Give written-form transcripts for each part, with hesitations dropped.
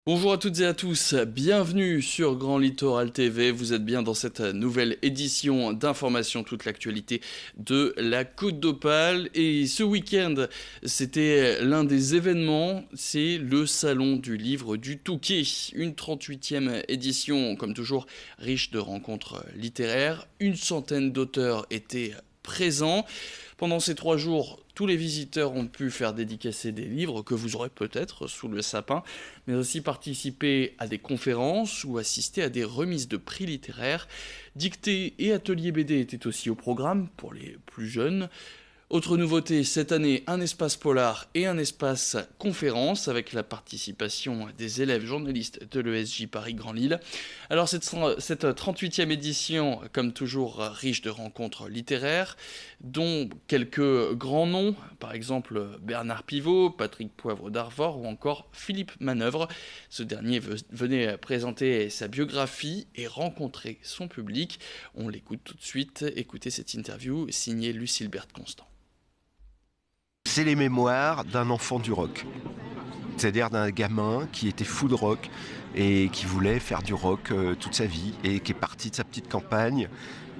Bonjour à toutes et à tous, bienvenue sur Grand Littoral TV, vous êtes bien dans cette nouvelle édition d'information, toute l'actualité de la Côte d'Opale. Et ce week-end, c'était l'un des événements, c'est le Salon du Livre du Touquet, une 38e édition, comme toujours, riche de rencontres littéraires, une centaine d'auteurs étaient présents. Pendant ces 3 jours, tous les visiteurs ont pu faire dédicacer des livres que vous aurez peut-être sous le sapin, mais aussi participer à des conférences ou assister à des remises de prix littéraires. Dictées et ateliers BD étaient aussi au programme pour les plus jeunes. Autre nouveauté, cette année, un espace polar et un espace conférence avec la participation des élèves journalistes de l'ESJ Paris Grand Lille. Alors cette 38e édition, comme toujours, riche de rencontres littéraires, dont quelques grands noms, par exemple Bernard Pivot, Patrick Poivre d'Arvor ou encore Philippe Manœuvre. Ce dernier venait présenter sa biographie et rencontrer son public. On l'écoute tout de suite, écoutez cette interview signée Lucille Berthe-Constant. C'est les mémoires d'un enfant du rock. C'est-à-dire d'un gamin qui était fou de rock et qui voulait faire du rock toute sa vie et qui est parti de sa petite campagne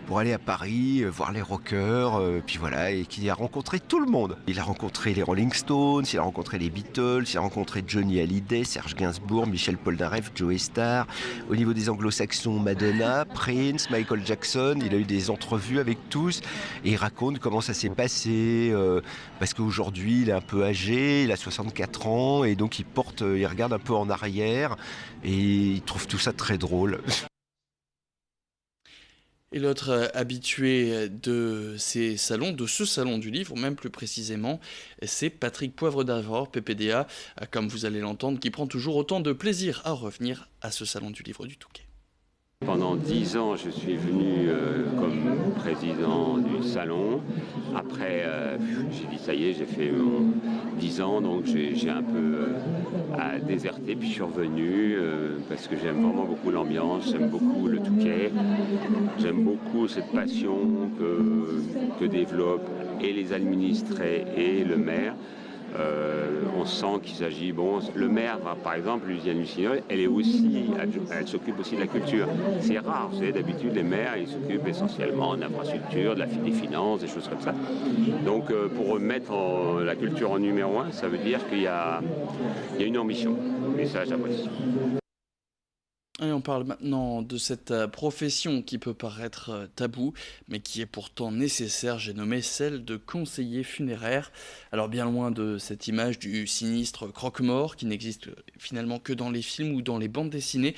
pour aller à Paris, voir les rockers, puis voilà, et qui a rencontré tout le monde. Il a rencontré les Rolling Stones, il a rencontré les Beatles, il a rencontré Johnny Hallyday, Serge Gainsbourg, Michel Polnareff, Joe Starr. Au niveau des anglo-saxons, Madonna, Prince, Michael Jackson. Il a eu des entrevues avec tous et il raconte comment ça s'est passé, parce qu'aujourd'hui il est un peu âgé, il a 64 ans et donc il regarde un peu en arrière et il trouve tout ça très drôle. Et l'autre habitué de ces salons, de ce salon du livre, même plus précisément, c'est Patrick Poivre d'Arvor, PPDA, comme vous allez l'entendre, qui prend toujours autant de plaisir à revenir à ce salon du livre du Touquet. Pendant 10 ans, je suis venu comme président du salon. Après, j'ai dit ça y est, j'ai fait 10 ans, donc j'ai un peu déserté, puis je suis revenu parce que j'aime vraiment beaucoup l'ambiance, j'aime beaucoup le Touquet, j'aime beaucoup cette passion que développent et les administrés et le maire. On sent qu'il s'agit, le maire, par exemple, Luciane Lucignol, elle s'occupe aussi de la culture. C'est rare, vous savez, d'habitude, les maires, ils s'occupent essentiellement de l'infrastructure, des finances, des choses comme ça. Donc, pour mettre la culture en numéro 1, ça veut dire qu'il y a une ambition. Et ça, j'apprécie. Et on parle maintenant de cette profession qui peut paraître taboue, mais qui est pourtant nécessaire, j'ai nommé celle de conseiller funéraire. Alors bien loin de cette image du sinistre croque-mort qui n'existe finalement que dans les films ou dans les bandes dessinées,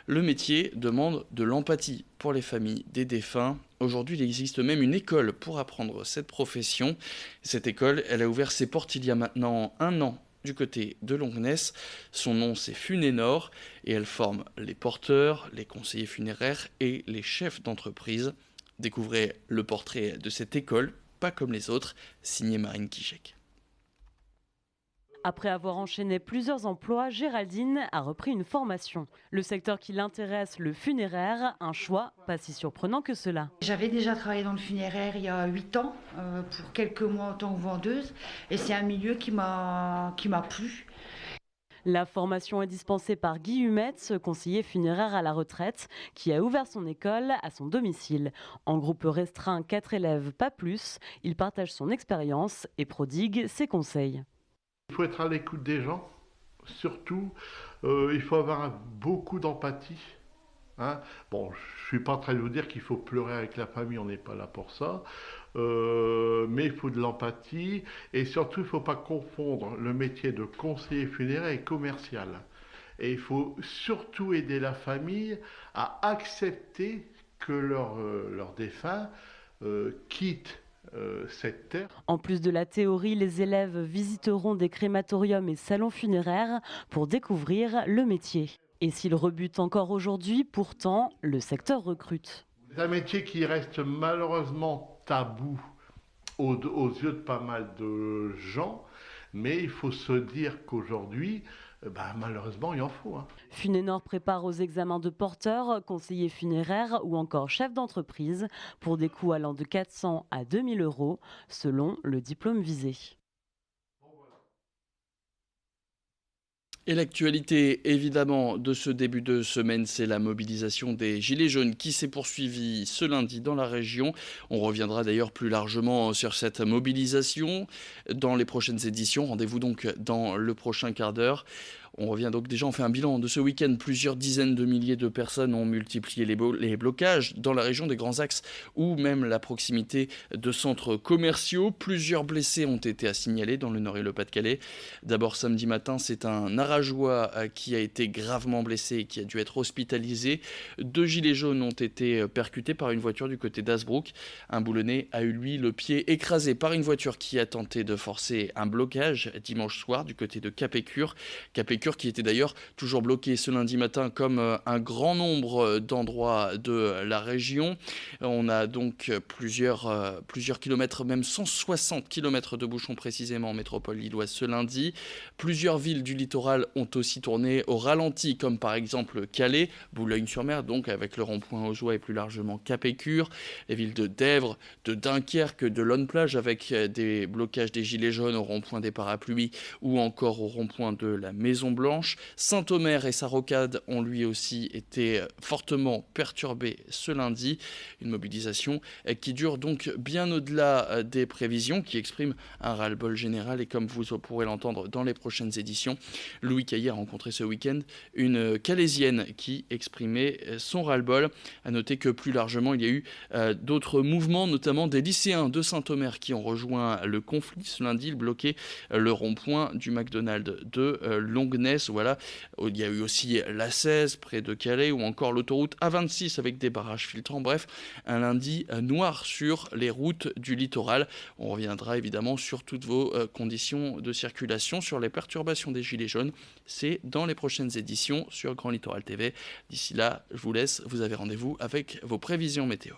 le métier demande de l'empathie pour les familles des défunts. Aujourd'hui, il existe même une école pour apprendre cette profession. Cette école, elle a ouvert ses portes il y a maintenant 1 an du côté de Longness. Son nom, c'est Funénor et elle forme les porteurs, les conseillers funéraires et les chefs d'entreprise. Découvrez le portrait de cette école, pas comme les autres, signé Marine Kijek. Après avoir enchaîné plusieurs emplois, Géraldine a repris une formation. Le secteur qui l'intéresse, le funéraire, un choix pas si surprenant que cela. J'avais déjà travaillé dans le funéraire il y a 8 ans, pour quelques mois en tant que vendeuse, et c'est un milieu qui m'a plu. La formation est dispensée par Guy Humetz, conseiller funéraire à la retraite, qui a ouvert son école à son domicile. En groupe restreint, 4 élèves, pas plus, il partage son expérience et prodigue ses conseils. Il faut être à l'écoute des gens, surtout, il faut avoir beaucoup d'empathie. Hein. Bon, je ne suis pas en train de vous dire qu'il faut pleurer avec la famille, on n'est pas là pour ça, mais il faut de l'empathie et surtout il ne faut pas confondre le métier de conseiller funéraire et commercial. Et il faut surtout aider la famille à accepter que leur défunt quitte cette terre. En plus de la théorie, les élèves visiteront des crématoriums et salons funéraires pour découvrir le métier. Et s'il rebute encore aujourd'hui, pourtant, le secteur recrute. C'est un métier qui reste malheureusement tabou aux yeux de pas mal de gens, mais il faut se dire qu'aujourd'hui, malheureusement, il en faut. Funénor prépare aux examens de porteur, conseiller funéraire ou encore chef d'entreprise pour des coûts allant de 400 à 2000 euros selon le diplôme visé. Et l'actualité, évidemment, de ce début de semaine, c'est la mobilisation des Gilets jaunes qui s'est poursuivie ce lundi dans la région. On reviendra d'ailleurs plus largement sur cette mobilisation dans les prochaines éditions. Rendez-vous donc dans le prochain quart d'heure. On revient donc déjà, on fait un bilan de ce week-end. Plusieurs dizaines de milliers de personnes ont multiplié les blocages dans la région des grands axes ou même la proximité de centres commerciaux. Plusieurs blessés ont été à signaler dans le Nord et le Pas-de-Calais. D'abord samedi matin, c'est un Arageois qui a été gravement blessé et qui a dû être hospitalisé. 2 gilets jaunes ont été percutés par une voiture du côté d'Hasbrook. Un Boulonnais a eu lui le pied écrasé par une voiture qui a tenté de forcer un blocage dimanche soir du côté de Capécure. Capécure qui était d'ailleurs toujours bloqué ce lundi matin comme un grand nombre d'endroits de la région. On a donc plusieurs kilomètres, même 160 kilomètres de bouchons précisément en métropole lilloise ce lundi. Plusieurs villes du littoral ont aussi tourné au ralenti, comme par exemple Calais, Boulogne-sur-Mer, donc avec le rond-point Auzois et plus largement Capécure, les villes de Dèvres, de Dunkerque, de Lonne-Plage avec des blocages des gilets jaunes au rond-point des Parapluies ou encore au rond-point de la Maison-Blanche. Saint-Omer et sa rocade ont lui aussi été fortement perturbés ce lundi. Une mobilisation qui dure donc bien au-delà des prévisions, qui exprime un ras-le-bol général. Et comme vous pourrez l'entendre dans les prochaines éditions, Louis Caillé a rencontré ce week-end une Calaisienne qui exprimait son ras-le-bol. À noter que plus largement, il y a eu d'autres mouvements, notamment des lycéens de Saint-Omer qui ont rejoint le conflit ce lundi. Ils bloquaient le rond-point du McDonald's de Longuenay. Voilà. Il y a eu aussi la 16 près de Calais ou encore l'autoroute A26 avec des barrages filtrants. Bref, un lundi noir sur les routes du littoral. On reviendra évidemment sur toutes vos conditions de circulation, sur les perturbations des Gilets jaunes. C'est dans les prochaines éditions sur Grand Littoral TV. D'ici là, je vous laisse. Vous avez rendez-vous avec vos prévisions météo.